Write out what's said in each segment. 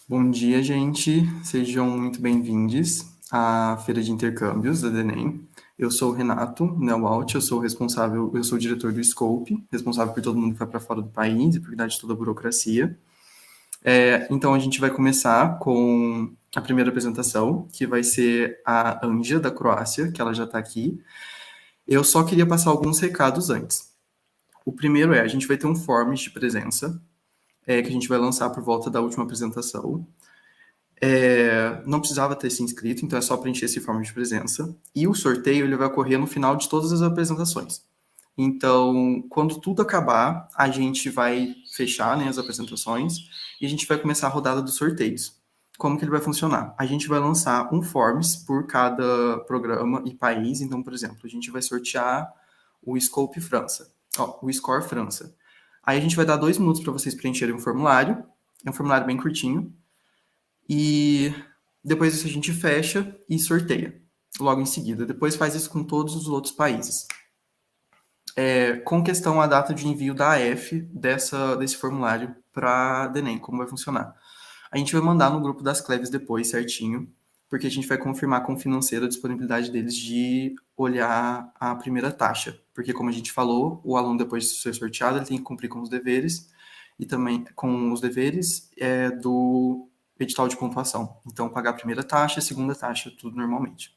Bom dia, gente. Sejam muito bem-vindos à Feira de Intercâmbios da DENEM. Eu sou o Renato Neualt, eu sou o diretor do Scope, responsável por todo mundo que vai para fora do país e por cuidar de toda a burocracia. Então, a gente vai começar com a primeira apresentação, que vai ser a Anja, da Croácia, que ela já está aqui. Eu só queria passar alguns recados antes. O primeiro a gente vai ter um forms de presença, que a gente vai lançar por volta da última apresentação. Não precisava ter se inscrito, então é só preencher esse form de presença. E o sorteio ele vai ocorrer no final de todas as apresentações. Então, quando tudo acabar, a gente vai fechar, né, as apresentações e a gente vai começar a rodada dos sorteios. Como que ele vai funcionar? A gente vai lançar um forms por cada programa e país. Então, por exemplo, a gente vai sortear o Scope França, o Score França. Aí a gente vai dar 2 minutos para vocês preencherem um formulário. É um formulário bem curtinho. E depois disso a gente fecha e sorteia logo em seguida. Depois faz isso com todos os outros países. Com questão à data de envio da AF desse formulário para a DENEM, como vai funcionar? A gente vai mandar no grupo das Cleves depois, certinho, porque a gente vai confirmar com o financeiro a disponibilidade deles de olhar a primeira taxa. Porque, como a gente falou, o aluno, depois de ser sorteado, ele tem que cumprir com os deveres e também com os deveres do edital de pontuação. Então, pagar a primeira taxa, a segunda taxa, tudo normalmente.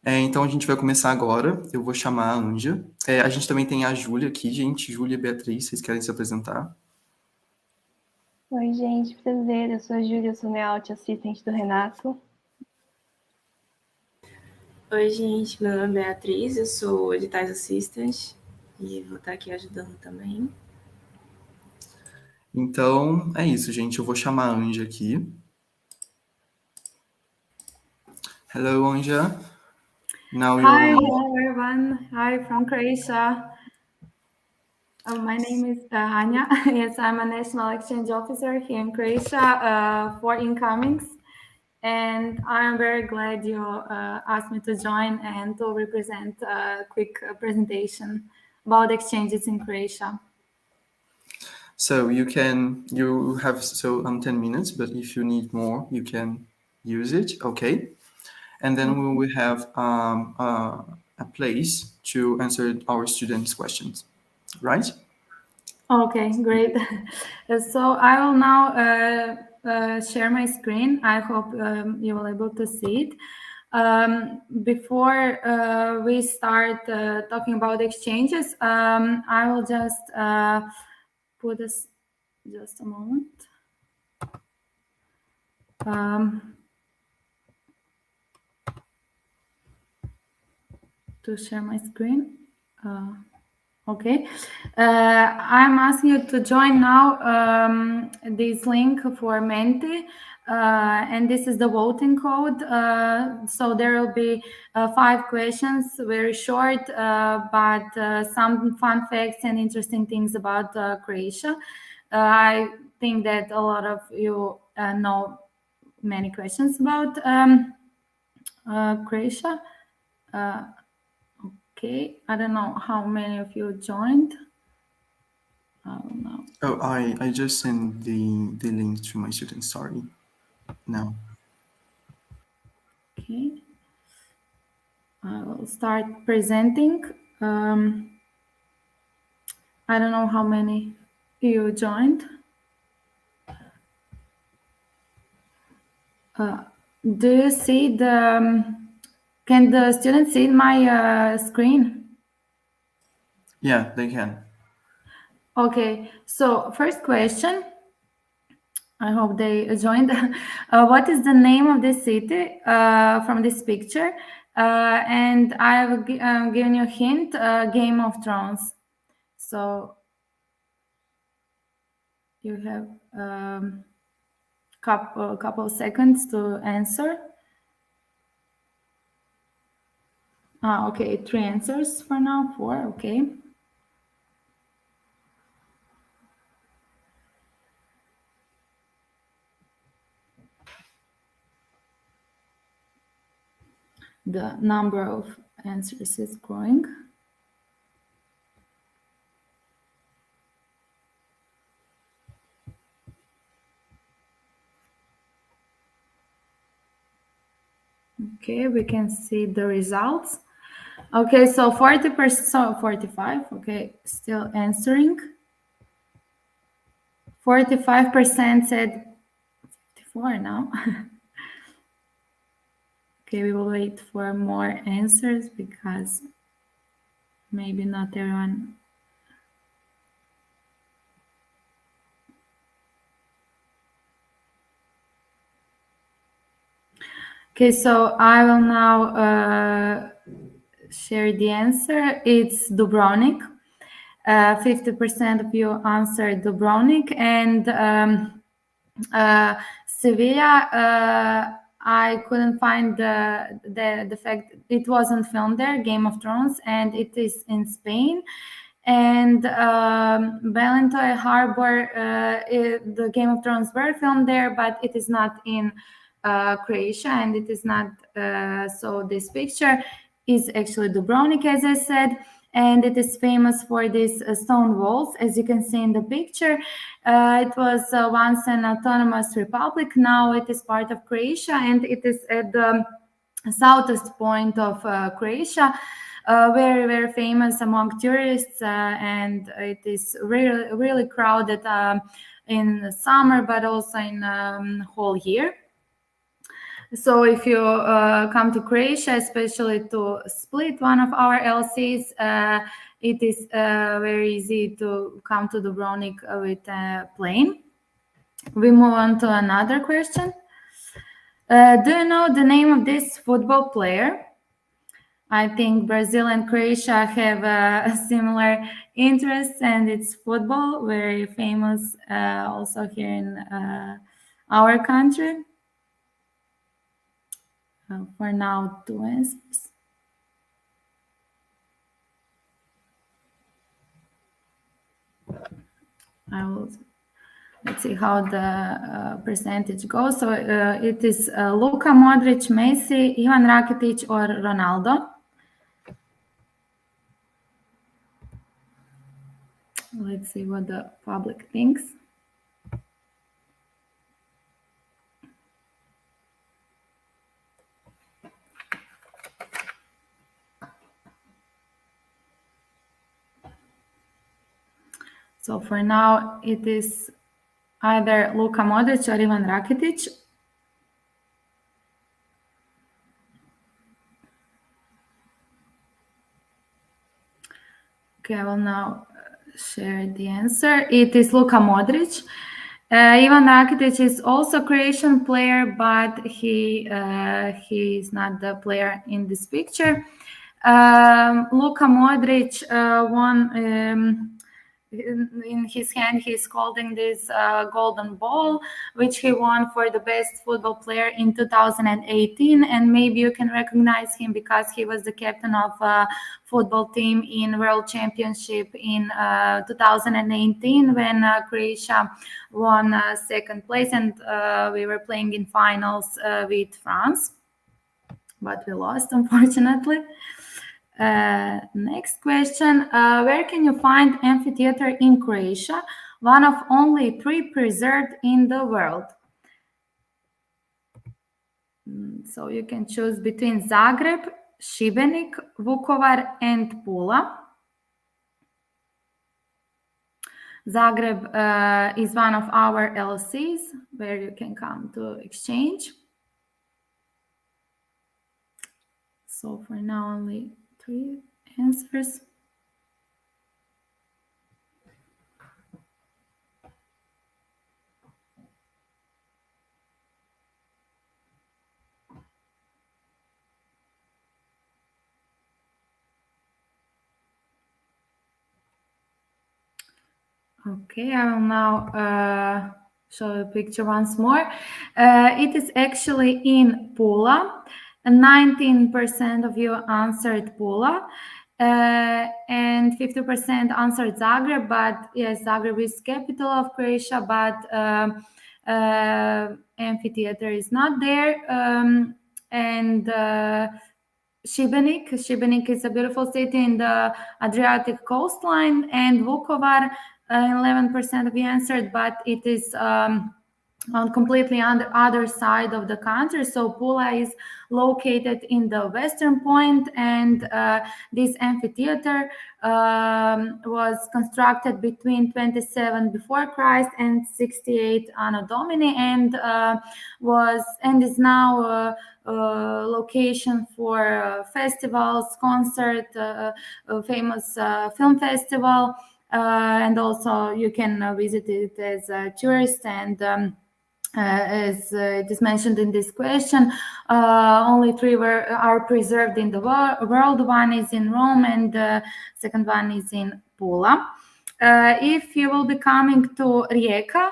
Então, a gente vai começar agora. Eu vou chamar a Anja. A gente também tem a Júlia aqui, gente. Júlia e Beatriz, vocês querem se apresentar? Oi, gente. Prazer. Eu sou a Júlia, eu sou layout assistente do Renato. Oi, gente. Meu nome é Beatriz, eu sou Editais Assistant e vou estar aqui ajudando também. Então, é isso, gente. Eu vou chamar a Anja aqui. Hello, Anja. Now Hi, hello everyone. Hi from Croatia. My name is Anja. Yes, I'm a national exchange officer here in Croatia for incomings. And I'm very glad you asked me to join and to represent a quick presentation about exchanges in Croatia. So you have 10 minutes, but if you need more, you can use it, okay? And then we will have a place to answer our students' questions, right? Okay, great. So I will now share my screen. I hope you will be able to see it. Before we start talking about exchanges, I will just put this just a moment. To share my screen. Okay, I'm asking you to join now this link for Menti, and this is the voting code. So there will be 5 questions, very short, but some fun facts and interesting things about Croatia. I think that a lot of you know many questions about Croatia. Okay, I don't know how many of you joined. I don't know. Oh, I just sent the link to my students, sorry. Now. Okay. I will start presenting. I don't know how many you joined. Do you see can the students see my screen? Yeah, they can. Okay, so first question. I hope they joined. What is the name of this city from this picture? And I will give you a hint, Game of Thrones. So you have couple of seconds to answer. Okay, 3 answers for now, 4, okay. The number of answers is growing. Okay, we can see the results. Okay, so 40%, so 45, okay, still answering. 45% said 54 now. Okay, we will wait for more answers because maybe not everyone. Okay, so I will now share the answer. It's Dubrovnik. 50% of you answered Dubrovnik, and Sevilla. I couldn't find the fact it wasn't filmed there. Game of Thrones, and it is in Spain. And Valentoy Harbor, the Game of Thrones were filmed there, but it is not in Croatia, and it is not. So this picture is actually Dubrovnik, as I said, and it is famous for these stone walls, as you can see in the picture. It was once an autonomous republic. Now it is part of Croatia, and it is at the southest point of Croatia. Very, very famous among tourists, and it is really, really crowded in the summer, but also in whole year. So if you come to Croatia, especially to Split, one of our LCs, it is very easy to come to Dubrovnik with a plane. We move on to another question. Do you know the name of this football player? I think Brazil and Croatia have similar interests, and it's football, very famous also here in our country. For now, 2 answers. Let's see how the percentage goes. So it is Luka Modric, Messi, Ivan Rakitic, or Ronaldo. Let's see what the public thinks. So for now, it is either Luka Modric or Ivan Rakitic. Okay, I will now share the answer. It is Luka Modric. Ivan Rakitic is also a Croatian player, but he is not the player in this picture. Luka Modric won. In his hand, he's holding this golden ball, which he won for the best football player in 2018. And maybe you can recognize him because he was the captain of a football team in World Championship in 2018 when Croatia won second place, and we were playing in finals with France, but we lost, unfortunately. Next question. Where can you find amphitheater in Croatia? One of only 3 preserved in the world. So you can choose between Zagreb, Šibenik, Vukovar, and Pula. Zagreb is one of our LCs where you can come to exchange. So for now, only 3 answers. Okay, I will now show the picture once more. It is actually in Pula. 19% of you answered Pula, and 50% answered Zagreb. But yes, Zagreb is capital of Croatia, but amphitheater is not there. And Šibenik is a beautiful city in the Adriatic coastline, and Vukovar, 11% of you answered, but it is on completely on the other side of the country. So Pula is located in the western point, and this amphitheater was constructed between 27 before Christ and 68 Anno Domini, and is now a location for festivals, concert, famous film festival, and also you can visit it as a tourist. And as it is mentioned in this question, only three are preserved in the world. One is in Rome, and the second one is in Pula. If you will be coming to Rijeka,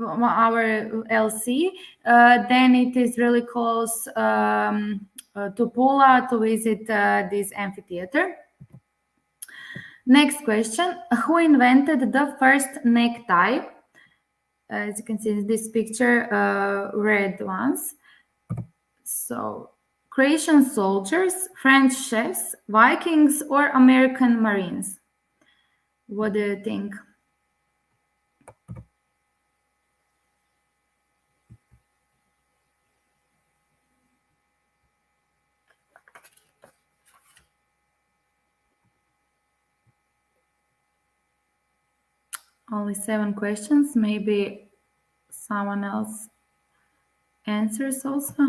our LC, then it is really close to Pula to visit this amphitheater. Next question: who invented the first necktie? As you can see in this picture, red ones. So, Croatian soldiers, French chefs, Vikings, or American Marines? What do you think? Only 7 questions. Maybe someone else answers also.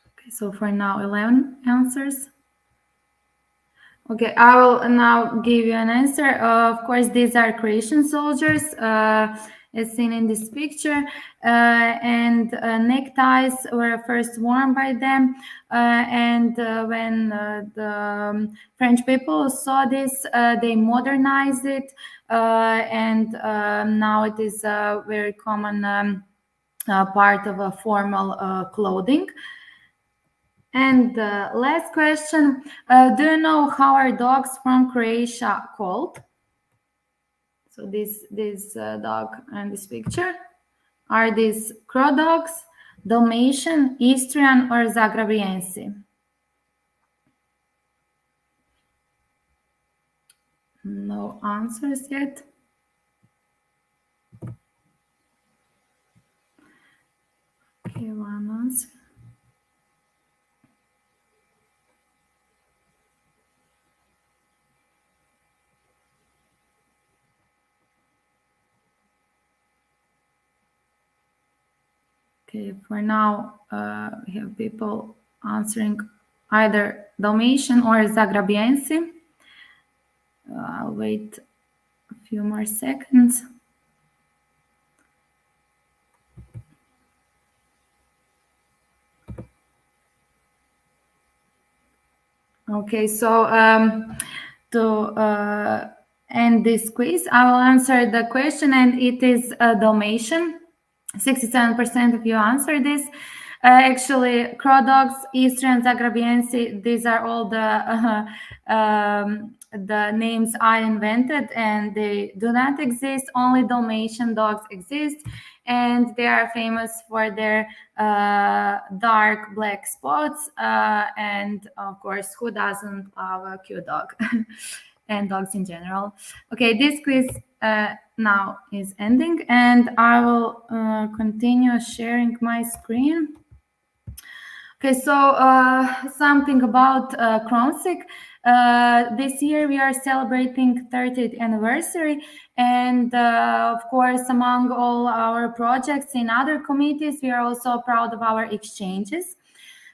Okay, so for now, 11 answers. Okay, I will now give you an answer. Of course, these are Croatian soldiers, as seen in this picture, and neckties were first worn by them. And when the French people saw this, they modernized it, and now it is a very common part of a formal clothing. And last question, do you know how are dogs from Croatia called? So this dog in this picture, are these crow dogs, Dalmatian, Istrian, or Zagrabiense? No answers yet. Okay, one answer. Okay, for now, we have people answering either Dalmatian or Zagrabiense. I'll wait a few more seconds. Okay, so to end this quiz, I will answer the question, and it is Dalmatian. 67% of you answered this. Actually, crow dogs, Eastern, Zagrabiense, these are all the names I invented, and they do not exist. Only Dalmatian dogs exist, and they are famous for their dark black spots. And of course, who doesn't love a cute dog? And dogs in general. Okay, this quiz now is ending, and I will continue sharing my screen. Okay, so something about Kronsik. This year we are celebrating 30th anniversary, and of course, among all our projects in other committees, we are also proud of our exchanges.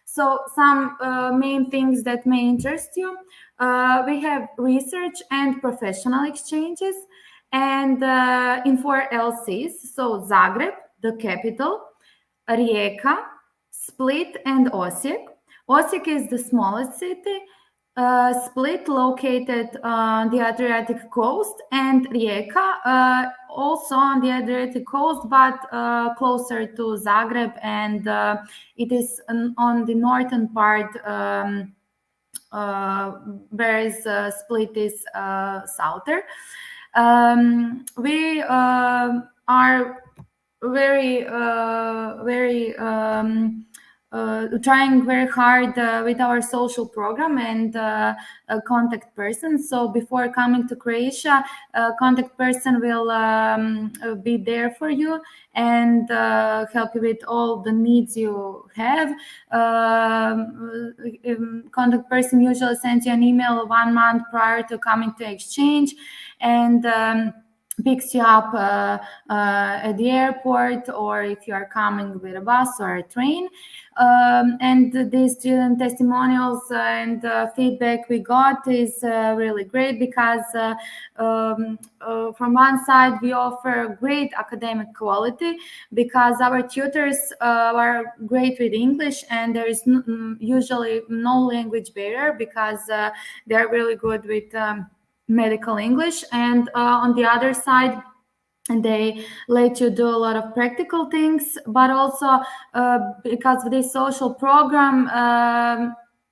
So some main things that may interest you. We have research and professional exchanges, and in 4 LCs, so Zagreb, the capital, Rijeka, Split, and Osijek. Osijek is the smallest city, Split located on the Adriatic coast, and Rijeka also on the Adriatic coast, but closer to Zagreb, and it is on the northern part, whereas Split is southern. We are very trying very hard with our social program and contact person. So before coming to Croatia, a contact person will be there for you and help you with all the needs you have. Contact person usually sends you an email 1 month prior to coming to exchange and picks you up at the airport, or if you are coming with a bus or a train. And the student testimonials and feedback we got is really great because from one side we offer great academic quality because our tutors are great with English, and there is usually no language barrier because they're really good with medical English. And on the other side, and they let you do a lot of practical things, but also because of this social program,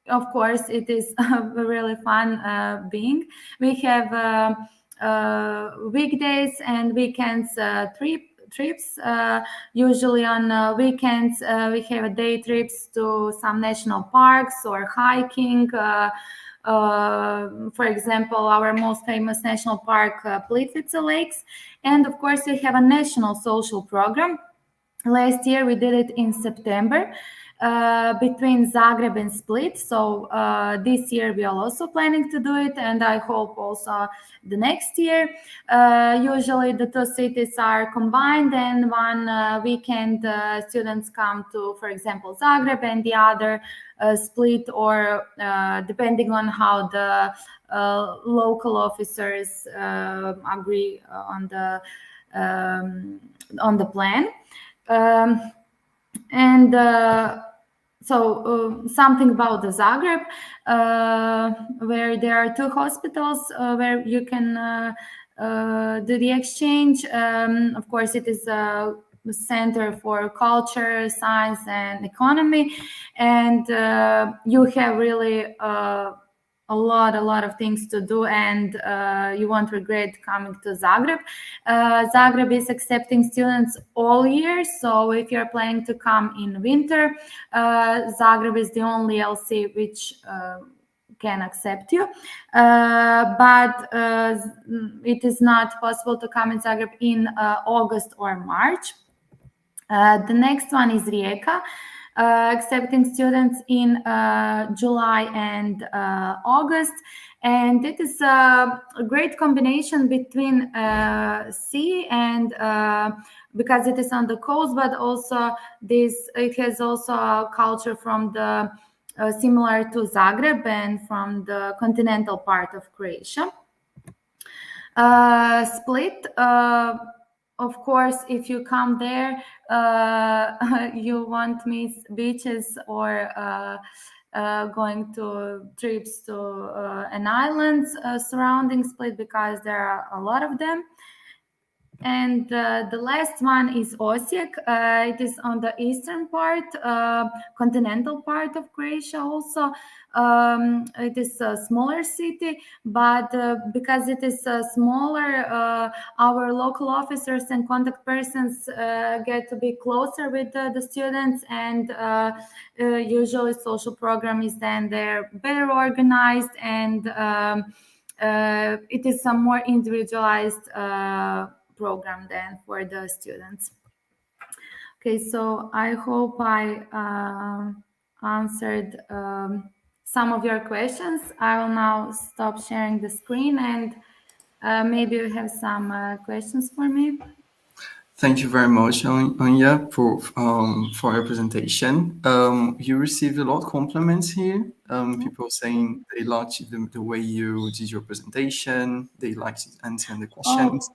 of course, it is really fun being. We have weekdays and weekends trips. Usually on weekends, we have day trips to some national parks or hiking. For example, our most famous national park, Plitvice Lakes. And of course, we have a national social program. Last year, we did it in September between Zagreb and Split. So this year, we are also planning to do it. And I hope also the next year. Usually, the two cities are combined, and one weekend students come to, for example, Zagreb, and the other Split, or depending on how the local officers agree on the plan. And so something about the Zagreb, where there are two hospitals where you can do the exchange. Of course, it is a center for culture, science, and economy, and you have really a lot of things to do, and you won't regret coming to Zagreb. Zagreb is accepting students all year, so if you're planning to come in winter, Zagreb is the only LC which can accept you, but it is not possible to come in Zagreb in August or March. The next one is Rijeka, accepting students in July and August. And it is a great combination between sea and because it is on the coast, but also it has also a culture from the similar to Zagreb and from the continental part of Croatia. Split. Of course, if you come there, you won't miss beaches or going to trips to an island surrounding Split, because there are a lot of them. And the last one is Osijek. It is on the eastern part, continental part of Croatia also. It is a smaller city, but because it is smaller, our local officers and contact persons get to be closer with the students, and usually social program is then there better organized, and it is a more individualized program then for the students. Okay, so I hope I answered some of your questions. I will now stop sharing the screen, and maybe you have some questions for me. Thank you very much, Anya, for your presentation. You received a lot of compliments here. People saying they liked the way you did your presentation. They liked answering the questions.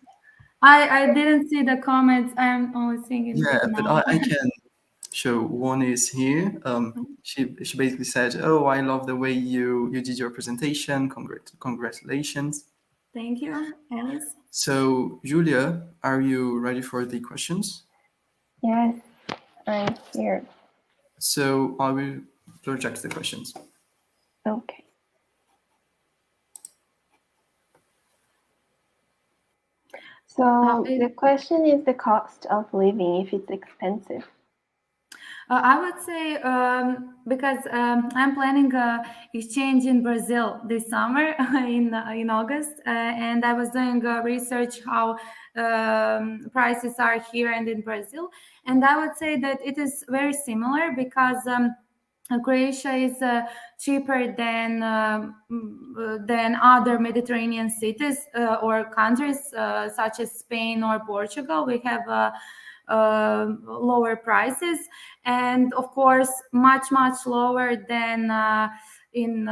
I didn't see the comments. I'm only seeing it now. But I can show. One is here. She basically said, "Oh, I love the way you did your presentation. Congratulations." Thank you, Alice. So, Julia, are you ready for the questions? Yes, I'm here. So I will project the questions. Okay. So the question is the cost of living, if it's expensive. I would say because I'm planning exchange in Brazil this summer in August, and I was doing research how prices are here and in Brazil, and I would say that it is very similar because Croatia is cheaper than other Mediterranean cities or countries such as Spain or Portugal. We have lower prices, and of course much lower than in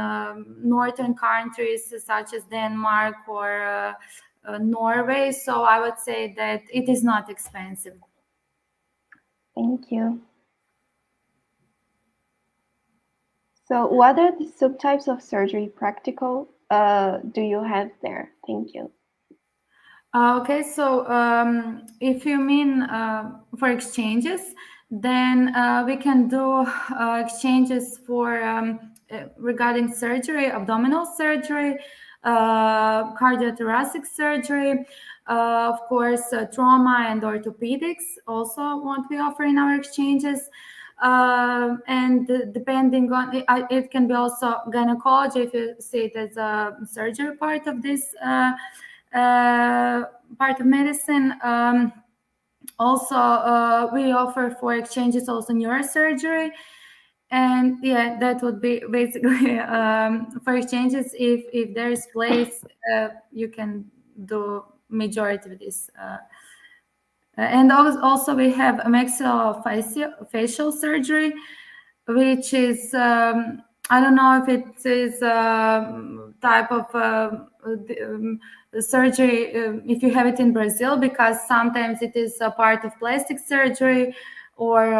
northern countries such as Denmark or Norway. So I would say that it is not expensive. Thank you. So what are the subtypes of surgery practical do you have there? Thank you. Okay, so if you mean for exchanges, then we can do exchanges for regarding surgery, abdominal surgery, cardiothoracic surgery, of course, trauma and orthopedics also what we offer in our exchanges. And depending on it can be also gynecology if you see it as a surgery part of this part of medicine. Also, we offer for exchanges also neurosurgery, and yeah, that would be basically for exchanges. If there is place, you can do majority of this. And also we have a maxillofacial surgery, which is I don't know if it is a type of surgery if you have it in Brazil, because sometimes it is a part of plastic surgery or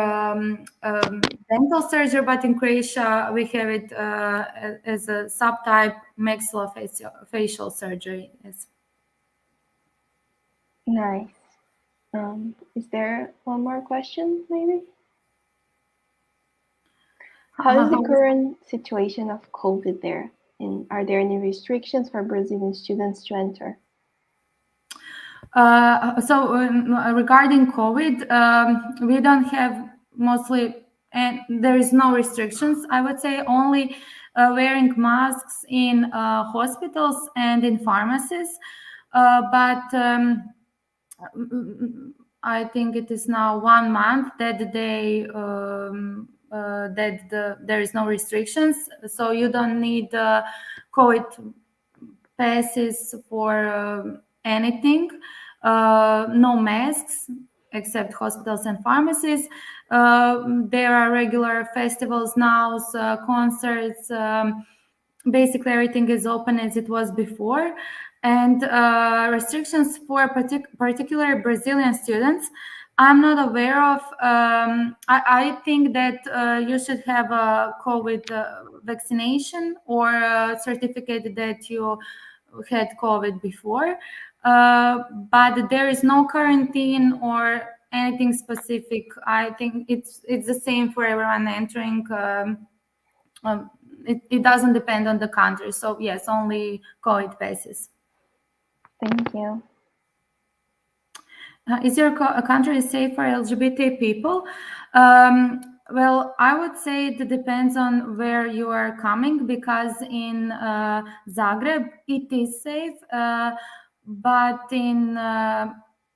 dental surgery, but in Croatia we have it as a subtype maxillofacial surgery. Yes. Nice. Is there one more question, maybe? How is the current situation of COVID there? And are there any restrictions for Brazilian students to enter? So regarding COVID, we don't have mostly, and there is no restrictions. I would say only wearing masks in hospitals and in pharmacies. But I think it is now 1 month that they there is no restrictions, so you don't need COVID passes for anything. No masks except hospitals and pharmacies. There are regular festivals now, concerts. Basically, everything is open as it was before. And restrictions for particular Brazilian students, I'm not aware of. I think that you should have a COVID vaccination or a certificate that you had COVID before. But there is no quarantine or anything specific. I think it's the same for everyone entering. It doesn't depend on the country. So yes, only COVID passes. Thank you. Is your country safe for LGBT people? Well, I would say it depends on where you are coming, because in Zagreb it is safe, but in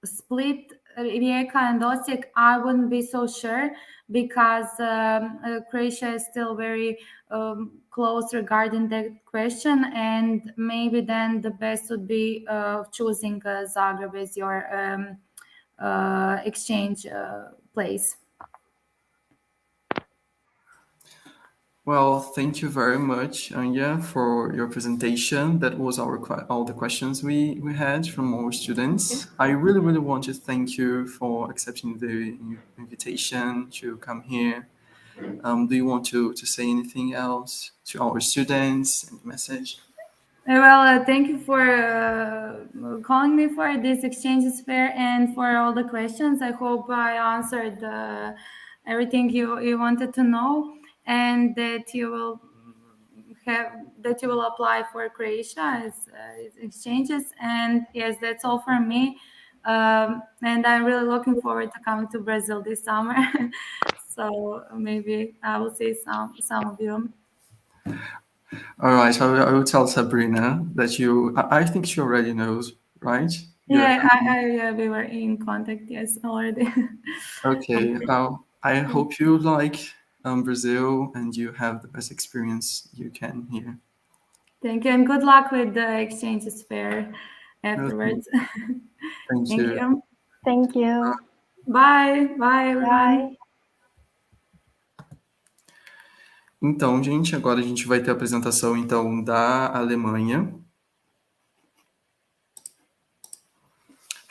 Split, Rijeka and Osijek, I wouldn't be so sure, because Croatia is still very close regarding that question, and maybe then the best would be choosing Zagreb as your exchange place. Well, thank you very much, Anya, for your presentation. That was all the questions we had from our students. I really want to thank you for accepting the invitation to come here. Do you want to say anything else to our students? Any message? Well, thank you for calling me for this exchanges fair and for all the questions. I hope I answered everything you wanted to know, and that you will apply for Croatia as exchanges. And yes, that's all from me. And I'm really looking forward to coming to Brazil this summer. so maybe I will see some of you. All right, I will tell Sabrina that I think she already knows, right? Yeah, we were in contact, yes, already. Okay. I hope you like Brazil and you have the best experience you can here. Thank you, and good luck with the exchanges fair afterwards. Thank Thank you. you. Thank you. Bye, everyone. Bye. Então, gente, agora a gente vai ter a apresentação então da Alemanha.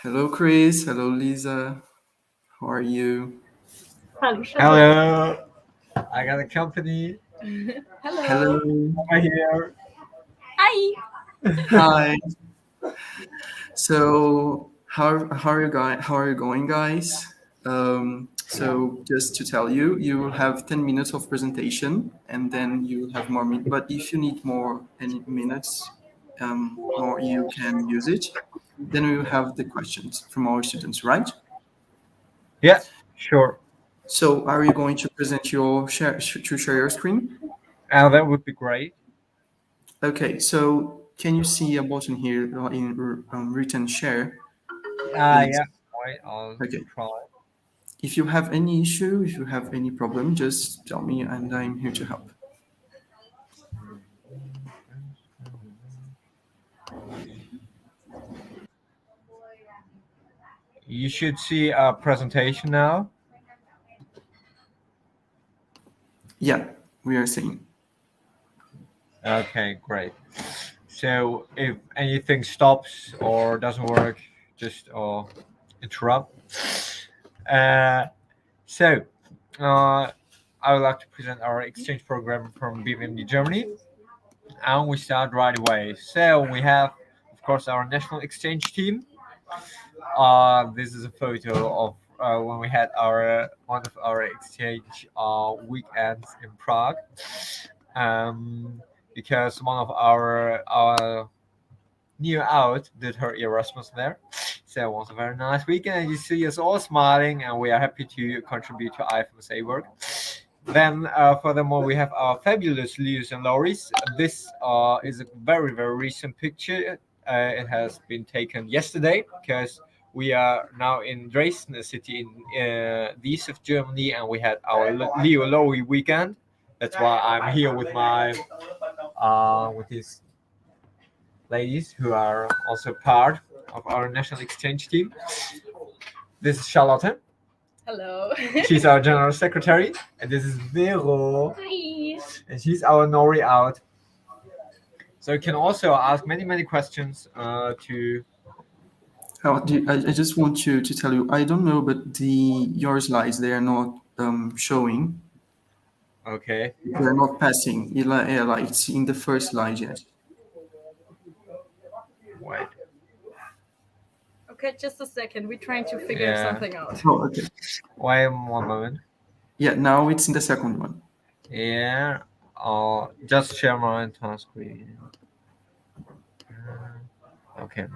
Hello, Chris. Hello, Lisa. How are you? Hello. I got a company Hello. over here. Hi! Hi. So, how are you going, guys? So just to tell you, you will have 10 minutes of presentation, and then you will have more minutes. But if you need any minutes, more, you can use it. Then we will have the questions from our students, right? Yeah, sure. So, are you going to present your share your screen? That would be great. Okay. So, can you see a button here in written share? Yeah. Wait, I'll Okay. try. If you have any issue, if you have any problem, just tell me, and I'm here to help. You should see a presentation now. Yeah, we are seeing. Okay, great. So if anything stops or doesn't work, just interrupt. So I would like to present our exchange program from Bmw Germany, and we start right away. So we have, of course, our national exchange team. This is a photo of when we had one of our exchange weekends in Prague. Because one of our new out did her Erasmus there. So it was a very nice weekend, and you see us all smiling, and we are happy to contribute to IFMSA work. Then, furthermore, we have our fabulous Lewis and Loris. This is a very, very recent picture. It has been taken yesterday because we are now in Dresden, a city in the east of Germany, and we had our Leo Lori weekend. That's why I'm here with these ladies who are also part of our national exchange team. This is Charlotte. Hello. She's our general secretary, and this is Vero. Hi. And she's our Nori out. So you can also ask many questions to. I just want to tell you, I don't know, but your slides, they are not showing. Okay. They're not passing. It's in the first slide yet. Wait. Okay, just a second. We're trying to figure something out. Oh, okay. Wait one moment. Yeah, now it's in the second one. Yeah. I'll just share my entire screen. Okay.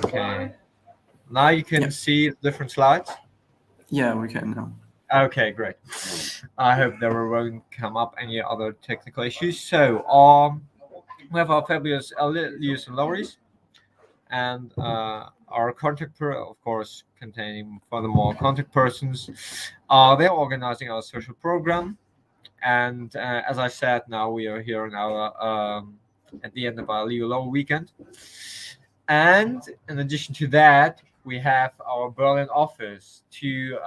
Okay. Now you can see different slides. Yeah, we can now. Okay, great. I hope there won't come up any other technical issues. So, we have our fabulous Lewis and Loris, and our contact of course, containing furthermore contact persons. They're organizing our social program, and as I said, now we are here in our at the end of our Leo Low weekend. And in addition to that, we have our Berlin office, 2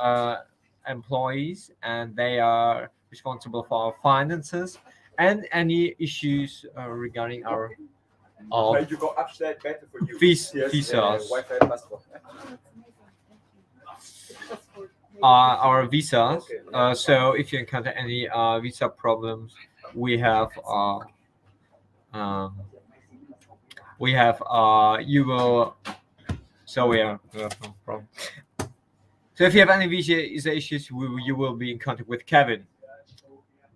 employees, and they are responsible for our finances and any issues regarding our visas. Our visas. So if you encounter any visa problems, we have you will. So we have no problem. So if you have any visa issues, you will be in contact with Kevin.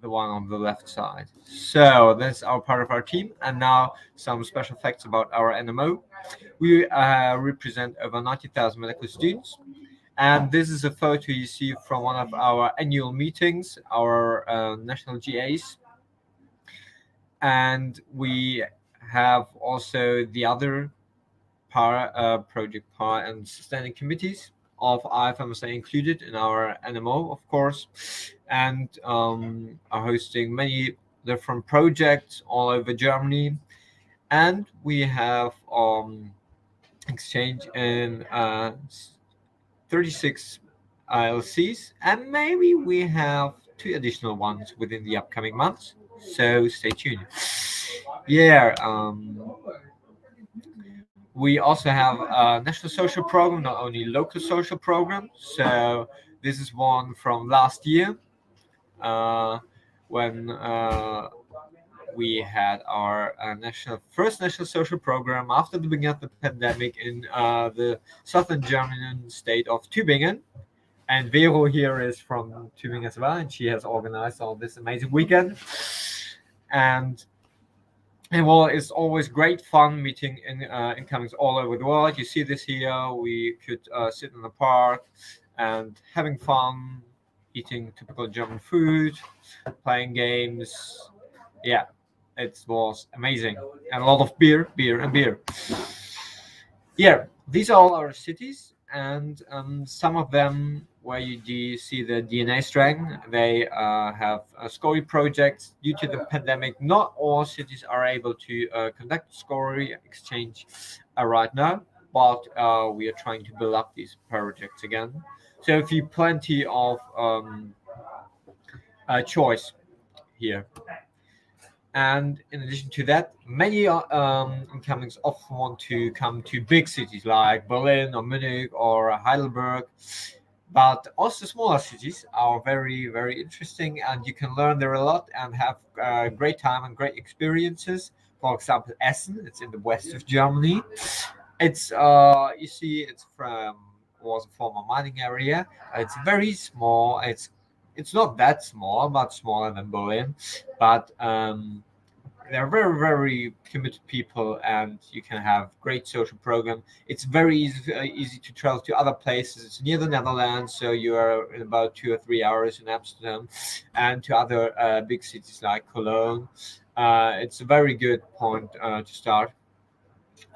the one on the left side. So that's our part of our team. And now some special facts about our NMO. We represent over 90,000 medical students. And this is a photo you see from one of our annual meetings, our national GAs. And we have also the other project and standing committees of IFMSA included in our NMO, of course, and are hosting many different projects all over Germany. And we have exchange in 36 ILCs, and maybe we have 2 additional ones within the upcoming months. So stay tuned. Yeah. We also have a national social program, not only local social program. So this is one from last year when we had our first national social program after the beginning of the pandemic in the southern German state of Tübingen. And Vero here is from Tübingen as well, and she has organized all this amazing weekend. And well, it's always great fun meeting incomings all over the world. You see this here. We could sit in the park and having fun, eating typical German food, playing games. Yeah, it was amazing. And a lot of beer. Yeah, these are all our cities, and some of them where you do see the DNA strand, they have SCORI projects. Due to the pandemic, not all cities are able to conduct SCORI exchange right now, but we are trying to build up these projects again. So if you plenty of choice here. And in addition to that, many incomings often want to come to big cities like Berlin or Munich or Heidelberg. But also smaller cities are very, very interesting, and you can learn there a lot and have great time and great experiences. For example, Essen, it's in the west of Germany. It's you see, was a former mining area. It's very small. It's not that small, but smaller than Berlin. But they're very, very committed people, and you can have great social program. It's very easy to travel to other places. It's near the Netherlands, so you are in about 2 or 3 hours in Amsterdam, and to other big cities like Cologne. It's a very good point to start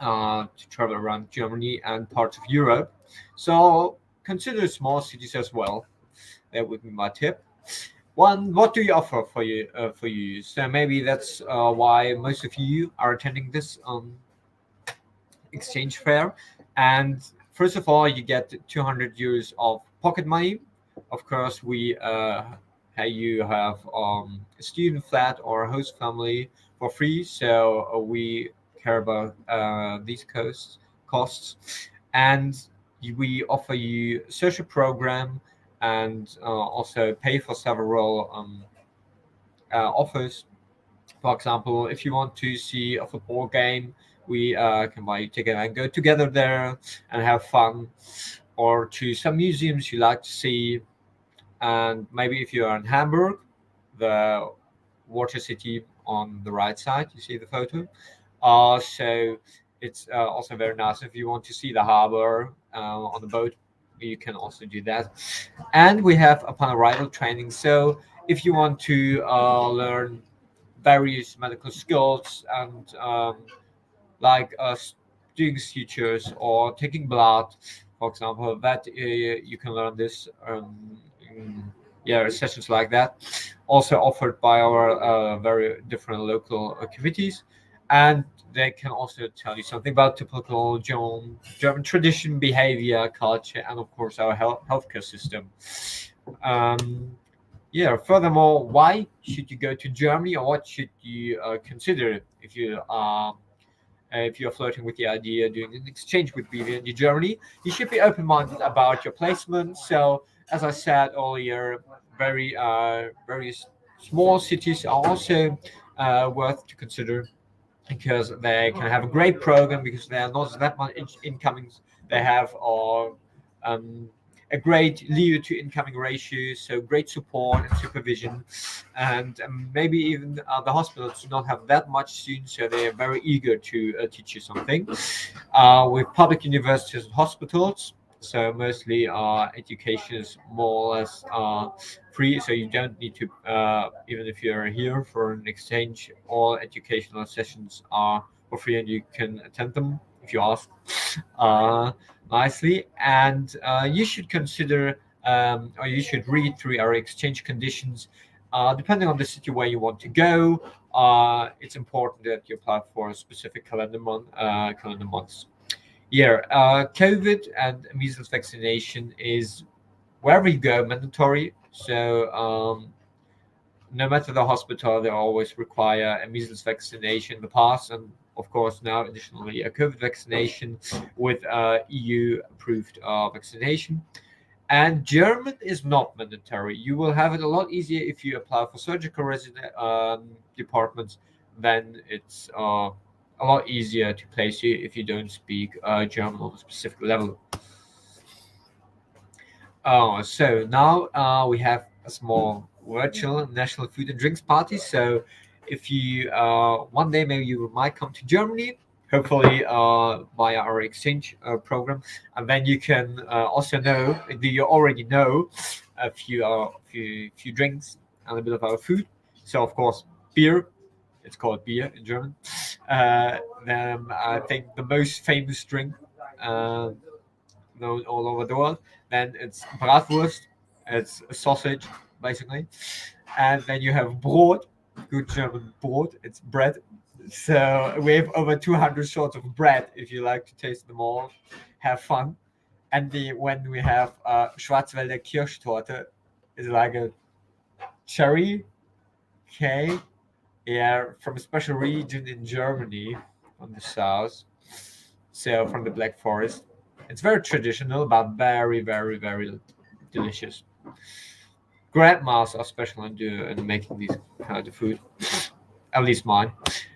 to travel around Germany and parts of Europe. So consider small cities as well. That would be my tip. What do you offer for you? So maybe that's why most of you are attending this exchange fair. And first of all, you get 200 euros of pocket money. Of course, you have a student flat or a host family for free. So we care about these costs, and we offer you social program, and also pay for several offers. For example, if you want to see a football game, we can buy you a ticket and go together there and have fun. Or to some museums you like to see. And maybe if you are in Hamburg, the water city on the right side, you see the photo. So it's also very nice if you want to see the harbor on the boat. You can also do that. And we have upon arrival training. So if you want to learn various medical skills and like doing sutures or taking blood, for example, that you can learn this in sessions like that, also offered by our very different local committees. And they can also tell you something about typical German tradition, behavior, culture, and of course our healthcare system. Furthermore, why should you go to Germany, or what should you consider if you are flirting with the idea of doing an exchange with Bmw in Germany? You should be open-minded about your placement. So, as I said earlier, very small cities are also worth to consider, because they can have a great program, because they are not that much incomings. They have a great LEO to incoming ratio, so great support and supervision, and maybe even the hospitals do not have that much students, so they are very eager to teach you something. With public universities and hospitals, so mostly education is more or less free, so you don't need to, even if you're here for an exchange, all educational sessions are for free and you can attend them if you ask nicely. And you should consider, or you should read through our exchange conditions. Depending on the city where you want to go, it's important that you apply for a specific calendar months. Yeah, COVID and measles vaccination is wherever you go mandatory. So no matter the hospital, they always require a measles vaccination in the past, and of course now additionally a COVID vaccination with EU approved vaccination. And German is not mandatory. You will have it a lot easier if you apply for surgical resident departments. Then it's a lot easier to place you if you don't speak German on a specific level. So now we have a small virtual national food and drinks party. So if you one day maybe you might come to Germany, hopefully via our exchange program, and then you can also know, do you already know a few drinks and a bit of our food. So of course beer, it's called beer in German. Then I think the most famous drink known all over the world. Then it's bratwurst, it's a sausage basically, and then you have Brot, good German Brot, it's bread. So we have over 200 sorts of bread if you like to taste them all, have fun. And when we have Schwarzwälder Kirschtorte, it's like a cherry cake, yeah, from a special region in Germany on the south, so from the Black Forest. It's very traditional, but very, very, very delicious. Grandmas are special in making these kind of food, at least mine.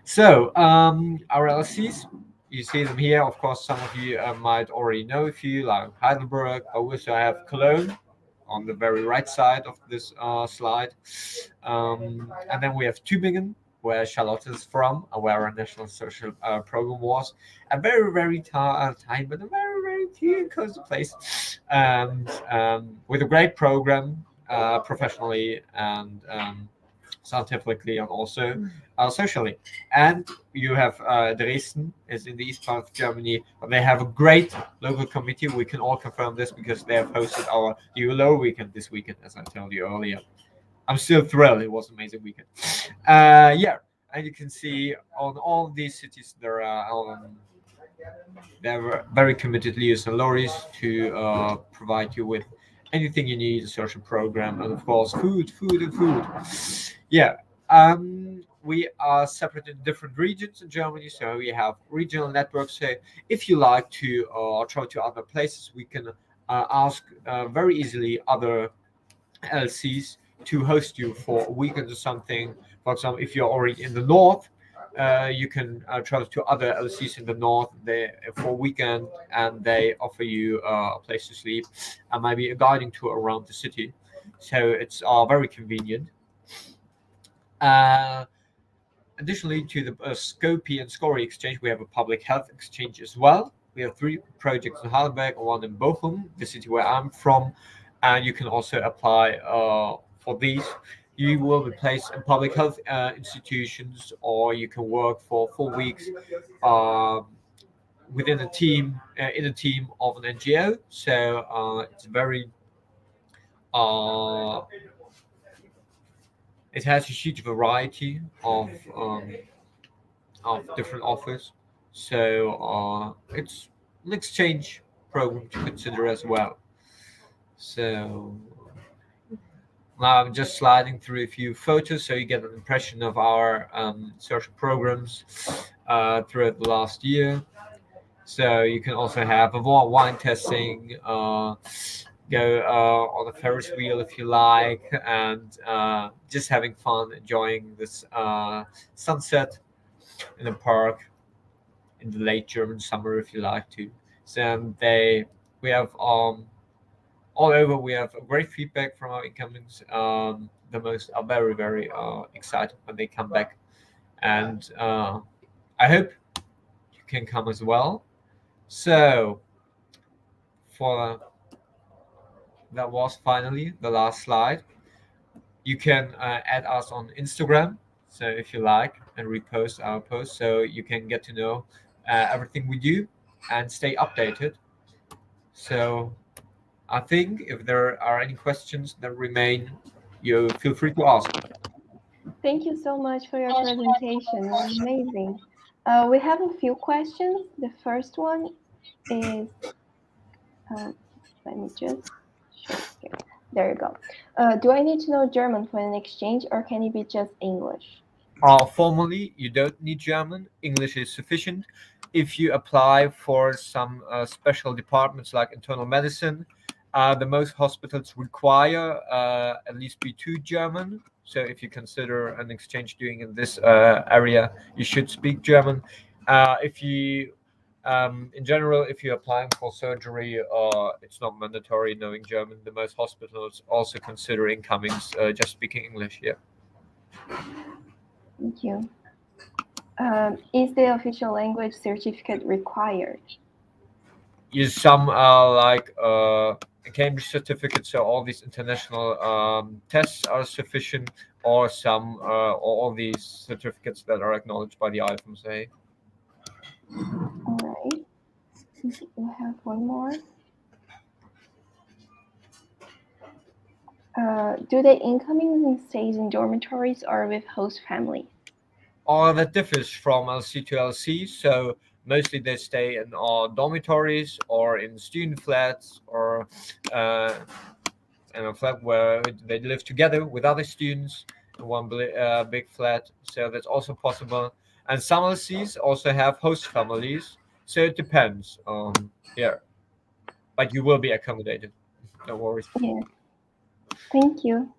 So our LCs, you see them here. Of course, some of you might already know a few, like Heidelberg. I also have Cologne on the very right side of this slide. And then we have Tübingen, where Charlotte is from, where our national social program was. A very, very tiny, but a very, very cute, cozy place. And with a great program, professionally and scientifically, and also socially. And you have Dresden is in the east part of Germany, but they have a great local committee. We can all confirm this because they have hosted our ULO weekend this weekend, as I told you earlier. I'm still thrilled. It was an amazing weekend. Yeah, and you can see on all these cities there are they're very committed leaders and lorries to provide you with anything you need, a social program, and of course food. Yeah, we are separate in different regions in Germany, so we have regional networks. So if you like to travel to other places, we can ask very easily other LCs to host you for a weekend or something. For example, if you're already in the north, you can travel to other LCs in the north for a weekend, and they offer you a place to sleep and maybe a guiding tour around the city. So it's very convenient. Additionally to the Skopje and Skori exchange, we have a public health exchange as well. We have 3 projects in Heidelberg, one in Bochum, the city where I'm from, and you can also apply for these. You will be placed in public health institutions, or you can work for 4 weeks within a team, in a team of an NGO. So it's very it has a huge variety of different offers. So it's an exchange program to consider as well. So now I'm just sliding through a few photos so you get an impression of our social programs throughout the last year. So you can also have a wine tasting, go on a Ferris wheel if you like, and just having fun, enjoying this sunset in the park in the late German summer if you like to. So we have all over, we have great feedback from our incomings. The most are very, very excited when they come back. And I hope you can come as well. So, that was finally the last slide. You can add us on Instagram, so if you like, and repost our posts, so you can get to know everything we do and stay updated. So I think if there are any questions that remain, you feel free to ask. Thank you so much for your presentation. It was amazing. We have a few questions. The first one is, let me just show here. There you go. Do I need to know German for an exchange, or can it be just English? Formally, you don't need German. English is sufficient. If you apply for some special departments like internal medicine, the most hospitals require at least B2 German. So if you consider an exchange doing in this area, you should speak German. If you, in general, if you're applying for surgery, it's not mandatory knowing German. The most hospitals also consider incomings just speaking English. Yeah. Thank you. Is the official language certificate required? Use some like Cambridge certificates, so all these international tests are sufficient, or some all these certificates that are acknowledged by the IFMSA. All right. We have one more. Do the incoming stays in dormitories or with host families? That differs from LC to LC. So mostly they stay in dormitories or in student flats, or in a flat where they live together with other students in one big flat. So that's also possible. And some LCs also have host families. So it depends. But you will be accommodated. No worries. Yes. Thank you.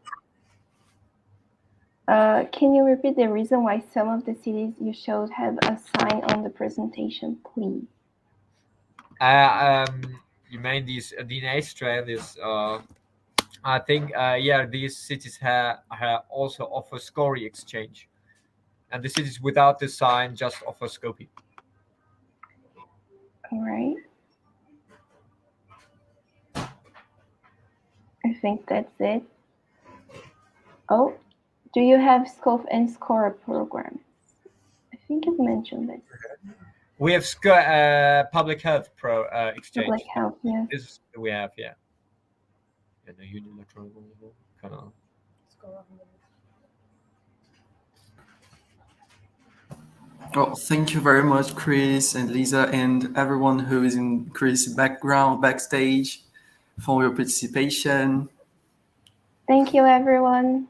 Can you repeat the reason why some of the cities you showed have a sign on the presentation, please? You mean these DNA strains? I think these cities have also offer SCORI exchange, and the cities without this sign just offer SCOPI. All right. I think that's it. Oh, do you have SCOPE and SCORA programs? I think you've mentioned this. We have public health exchange. Public health, yes. This we have, yeah. And a unilateral kind of. Well, thank you very much, Chris and Lisa, and everyone who is in Chris' backstage for your participation. Thank you, everyone.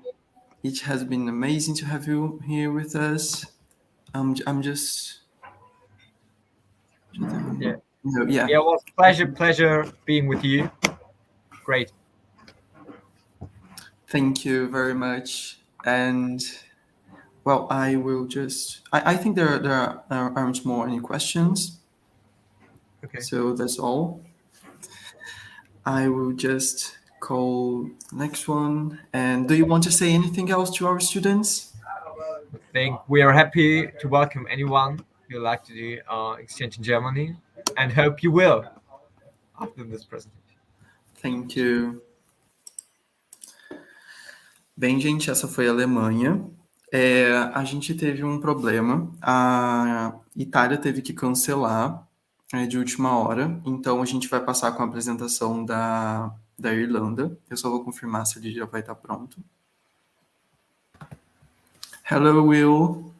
It has been amazing to have you here with us. I'm just. Yeah. No, yeah. Yeah, it was pleasure being with you. Great. Thank you very much. And well, I will just. I think there aren't more any questions. Okay. So that's all. I will just call next one. And do you want to say anything else to our students? I think we are happy to welcome anyone who would like to do exchange in Germany, and hope you will after this presentation. Thank you. Bem, gente, essa foi a Alemanha. A gente teve um problema. A Itália teve que cancelar de última hora. Então, a gente vai passar com a apresentação da Irlanda. Eu só vou confirmar se ele já vai estar pronto. Hello, Will.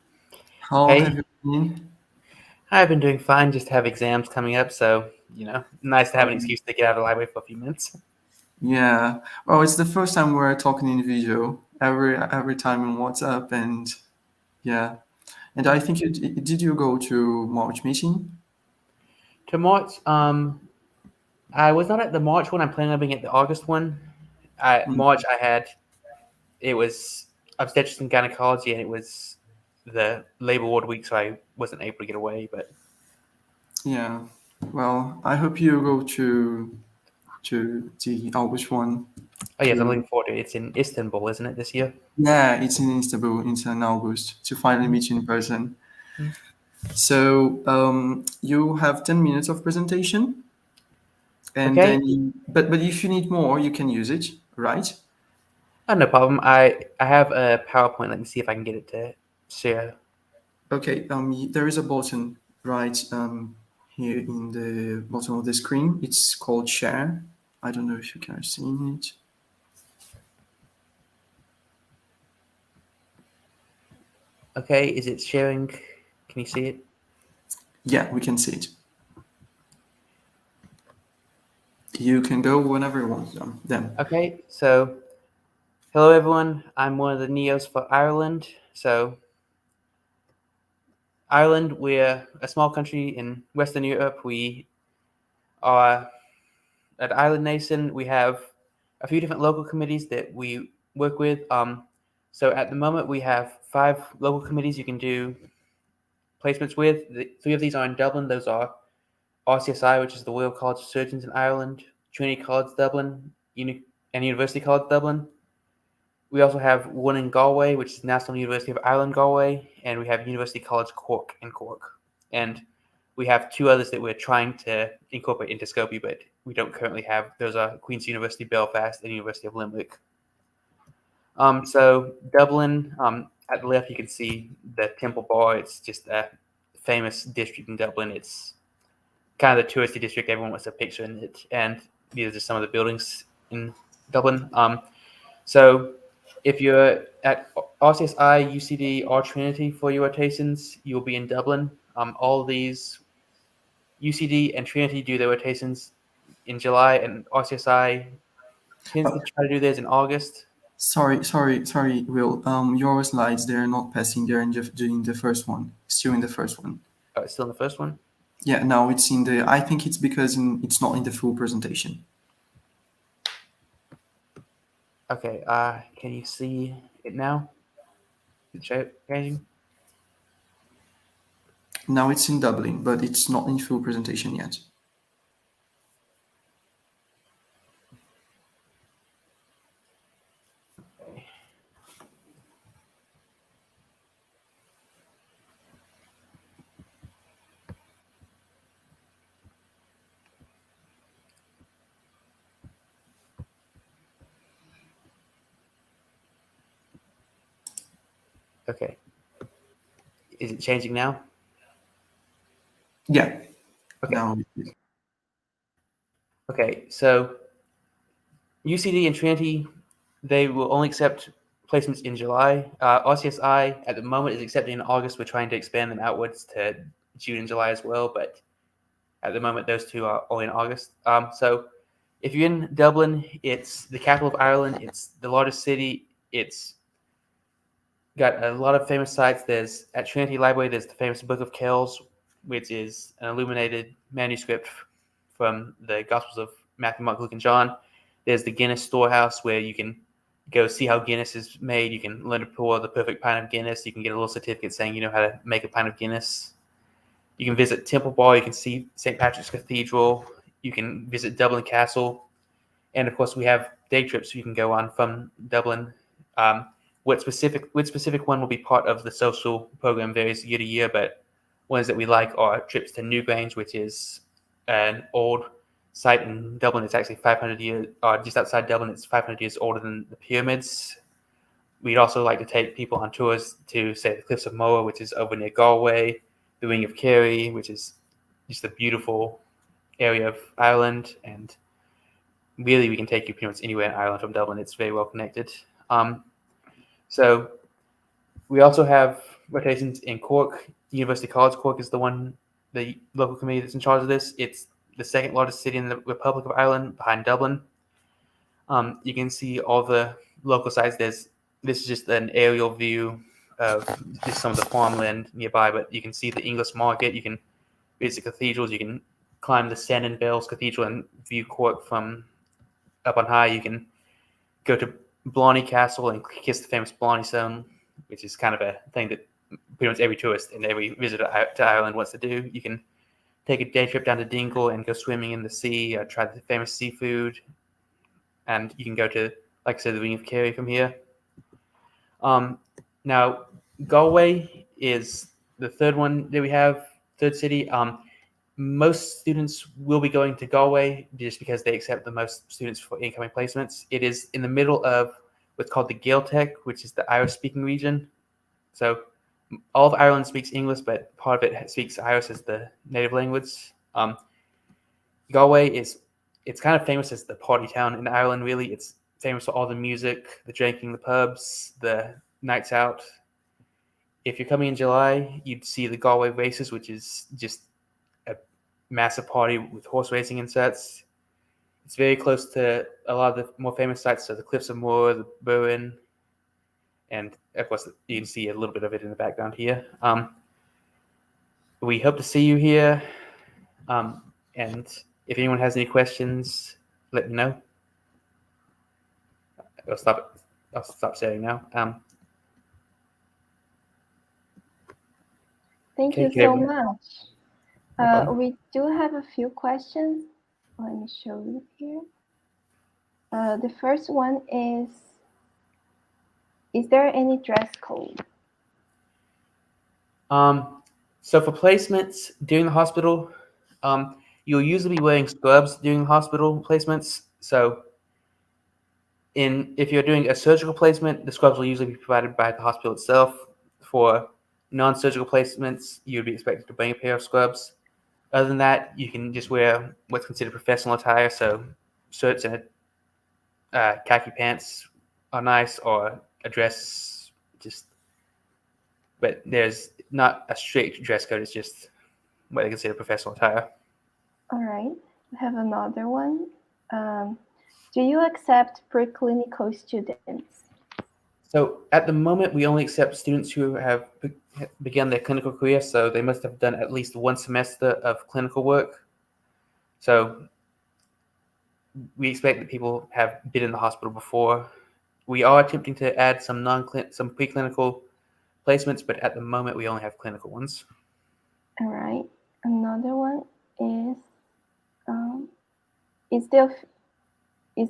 How Hey. have you been? I've been doing fine. Just have exams coming up, so nice to have an excuse to get out of the library for a few minutes. Yeah. Well, it's the first time we're talking in video. Every time in WhatsApp, and yeah. And I think did you go to March meeting? To March, I was not at the March one. I'm planning on being at the August one. March, it was obstetrics and gynecology, and it was the labor ward week, so I wasn't able to get away. But yeah, well, I hope you go to to the August one. Oh yes, I'm looking forward to it. It's in Istanbul, isn't it, this year? Yeah, it's in Istanbul. It's in August to finally meet you in person. Mm. So you have 10 minutes of presentation, and Okay. then but if you need more, you can use it, right? Oh, no problem. I have a PowerPoint. Let me see if I can get it to share. Okay. There is a button right here in the bottom of the screen. It's called Share. I don't know if you can see it. Okay, is it sharing? Can you see it? Yeah, we can see it. You can go whenever you want then. Okay, so hello everyone. I'm one of the NEOs for Ireland. So Ireland, we're a small country in Western Europe. We are an island nation. We have a few different local committees that we work with. So at the moment, we have 5 local committees you can do placements with. 3 of these are in Dublin. Those are RCSI, which is the Royal College of Surgeons in Ireland, Trinity College Dublin, and University College Dublin. We also have one in Galway, which is National University of Ireland, Galway, and we have University College Cork in Cork. And we have 2 others that we're trying to incorporate into Scopie, but we don't currently have. Those are Queen's University Belfast and University of Limerick. So Dublin, at the left, you can see the Temple Bar. It's just a famous district in Dublin. It's kind of the touristy district. Everyone wants a picture in it. And these are just some of the buildings in Dublin. So if you're at RCSI, UCD, or Trinity for your rotations, you'll be in Dublin. All of these, UCD and Trinity do their rotations in July, and RCSI tends to try to do theirs in August. Sorry, Will. Your slides, they're not passing. They're in the first one. Still in the first one. Oh, it's still in the first one? Yeah, now it's in the. I think it's because it's not in the full presentation. Okay. Can you see it now? Is it changing? Now it's in Dublin, but it's not in full presentation yet. Okay. Is it changing now? Yeah. Okay. Now. Okay, so UCD and Trinity, they will only accept placements in July. RCSI at the moment is accepting in August. We're trying to expand them outwards to June and July as well, but at the moment those 2 are only in August. So if you're in Dublin, it's the capital of Ireland. It's the largest city. It's got a lot of famous sites. There's at Trinity Library, there's the famous Book of Kells, which is an illuminated manuscript from the Gospels of Matthew, Mark, Luke, and John. There's the Guinness Storehouse, where you can go see how Guinness is made. You can learn to pour the perfect pint of Guinness. You can get a little certificate saying you know how to make a pint of Guinness. You can visit Temple Bar. You can see St. Patrick's Cathedral. You can visit Dublin Castle. And, of course, we have day trips you can go on from Dublin. Which specific one will be part of the social program varies year to year, but ones that we like are trips to Newgrange, which is an old site in Dublin. It's actually 500 years, just outside Dublin. It's 500 years older than the pyramids. We'd also like to take people on tours to, say, the Cliffs of Moher, which is over near Galway, the Ring of Kerry, which is just a beautiful area of Ireland. And really, we can take you pretty much anywhere in Ireland from Dublin. It's very well connected. So we also have rotations in Cork. University College Cork is the local committee that's in charge of this. It's the 2nd largest city in the Republic of Ireland, behind Dublin. You can see all the local sites. This is just an aerial view of just some of the farmland nearby, but you can see the English Market. You can visit cathedrals. You can climb the Sandon Bells Cathedral and view Cork from up on high. You can go to Blarney Castle and kiss the famous Blarney Stone, which is kind of a thing that pretty much every tourist and every visitor to Ireland wants to do. You can take a day trip down to Dingle and go swimming in the sea, try the famous seafood, and you can go to, like I said, the Ring of Kerry from here. Now, Galway is the third one that we have, third city. Most students will be going to Galway just because they accept the most students for incoming placements. It is in the middle of what's called the Gaeltacht, which is the Irish-speaking region. So all of Ireland speaks English, but part of it speaks Irish as the native language. Galway it's kind of famous as the party town in Ireland, really. It's famous for all the music, the drinking, the pubs, the nights out. If you're coming in July, you'd see the Galway races, which is just a massive party with horse racing and sets. It's very close to a lot of the more famous sites, so the Cliffs of Moher, the Burren, and of course you can see a little bit of it in the background here. We hope to see you here, and if anyone has any questions, let me know. I'll stop sharing now. Thank Okay, you good so evening. much. No problem. We do have a few questions. Let me show you here. The first one is there any dress code? So for placements during the hospital, you'll usually be wearing scrubs during hospital placements. So if you're doing a surgical placement, the scrubs will usually be provided by the hospital itself. For non-surgical placements, you'd be expected to bring a pair of scrubs. Other than that, you can just wear what's considered professional attire, so shirts and khaki pants are nice, or a dress, but there's not a strict dress code, it's just what they consider professional attire. All right, we have another one. Do you accept preclinical students? So at the moment, we only accept students who have begun their clinical career, so they must have done at least one semester of clinical work. So we expect that people have been in the hospital before. We are attempting to add some preclinical placements, but at the moment we only have clinical ones. All right, another one is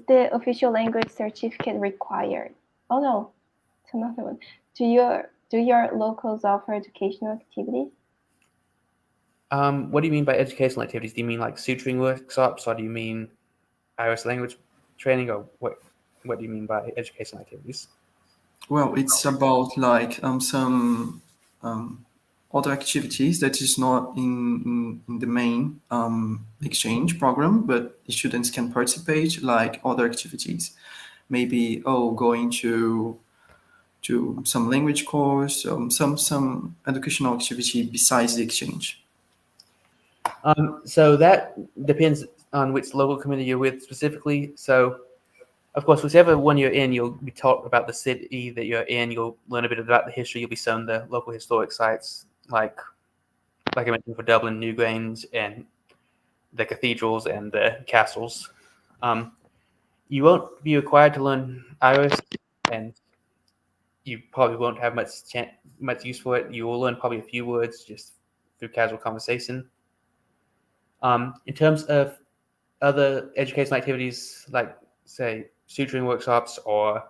the official language certificate required? Oh no, it's another one. Do your locals offer educational activities? What do you mean by educational activities? Do you mean like suturing workshops, or do you mean Irish language training, or what do you mean by educational activities? Well, it's about like some other activities that is not in the main exchange program, but the students can participate, like other activities. Maybe going to some language course, some educational activity besides the exchange. So that depends on which local community you're with specifically. So, of course, whichever one you're in, you'll be taught about the city that you're in. You'll learn a bit about the history. You'll be shown the local historic sites, like I mentioned for Dublin, Newgrange, and the cathedrals and the castles. You won't be required to learn Irish, and you probably won't have much use for it. You will learn probably a few words just through casual conversation. In terms of other educational activities, like say suturing workshops or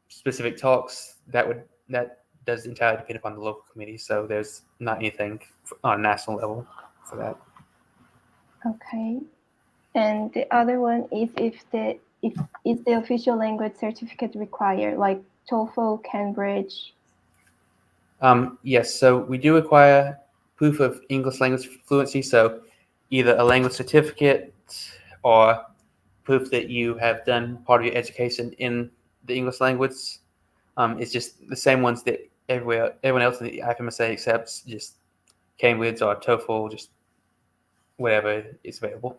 specific talks, that does entirely depend upon the local committee. So there's not anything on a national level for that. Okay. And the other one is is the official language certificate required, like TOEFL, Cambridge? Yes, so we do require proof of English language fluency, so either a language certificate or proof that you have done part of your education in the English language. It's just the same ones that everyone else in the IFMSA accepts, just Cambridge or TOEFL, just whatever is available.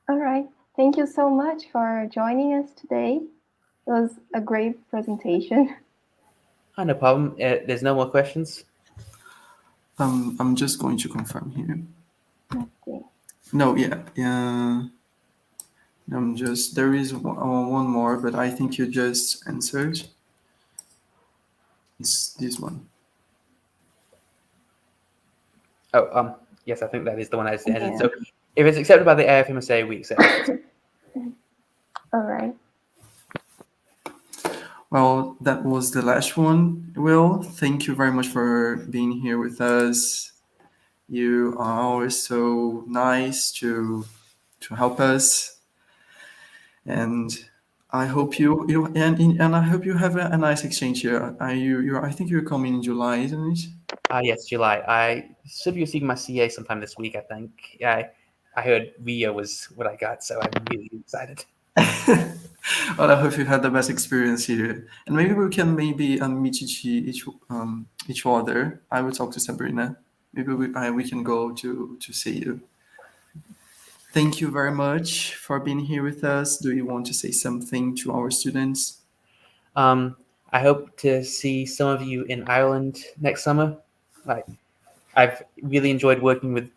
All right. Thank you so much for joining us today. It was a great presentation. No problem. There's no more questions? I'm just going to confirm here. Let's see. No, yeah. There is one more, but I think you just answered. It's this one. Yes, I think that is the one I just answered. Yeah. So if it's accepted by the AFMSA, we accept it. All right. Well, that was the last one. Will, thank you very much for being here with us. You are always so nice to help us, and I hope you I hope you have a nice exchange here. I think you're coming in July, isn't it? Yes, July. I should be receiving my CA sometime this week, I think. Yeah, I heard Rio was what I got, so I'm really excited. Well, I hope you had the best experience here, and maybe we can meet each other. I will talk to Sabrina. Maybe we can go to see you. Thank you very much for being here with us. Do you want to say something to our students? I hope to see some of you in Ireland next summer. I've really enjoyed working with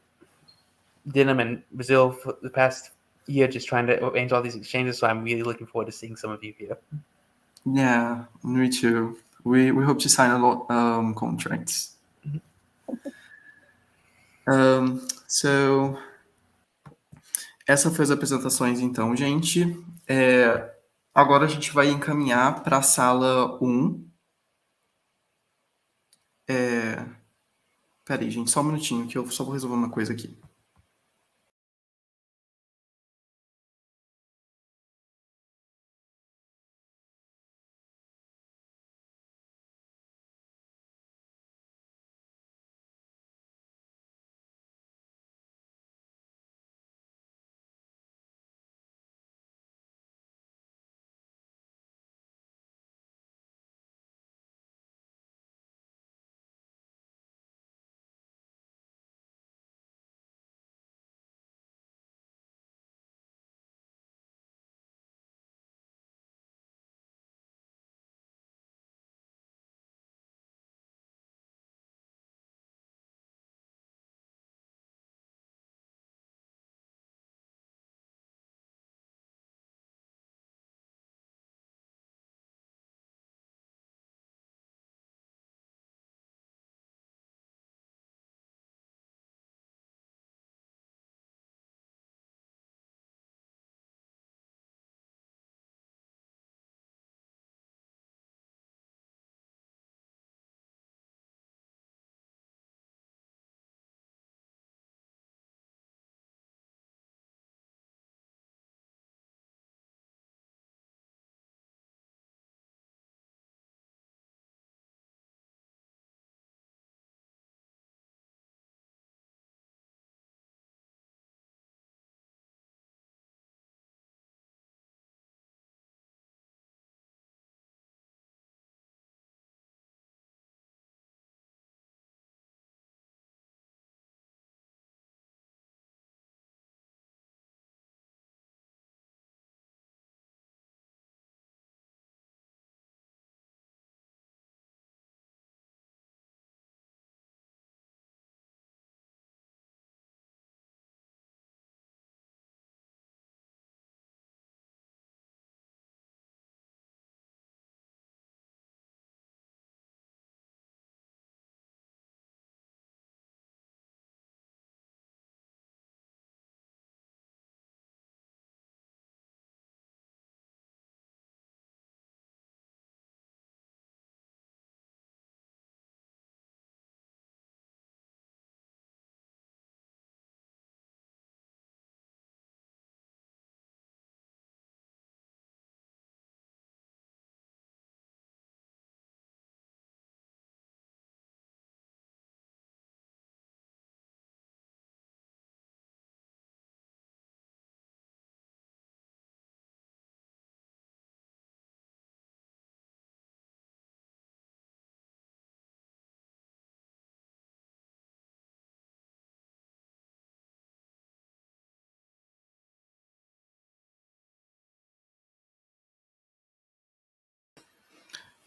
DENEM and Brazil for the past year, just trying to arrange all these exchanges. So I'm really looking forward to seeing some of you here. Yeah, me too. We hope to sign a lot contracts. So essa foi as apresentações então, gente. Agora a gente vai encaminhar para a sala 1. Peraí, gente, só um minutinho que eu só vou resolver uma coisa aqui.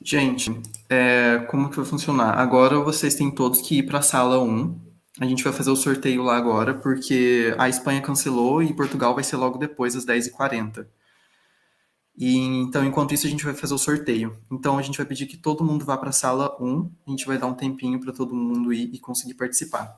Gente, como que vai funcionar? Agora vocês têm todos que ir para a sala 1. A gente vai fazer o sorteio lá agora, porque a Espanha cancelou e Portugal vai ser logo depois, às 10h40. Então, enquanto isso, a gente vai fazer o sorteio. Então, a gente vai pedir que todo mundo vá para a sala 1. A gente vai dar um tempinho para todo mundo ir e conseguir participar.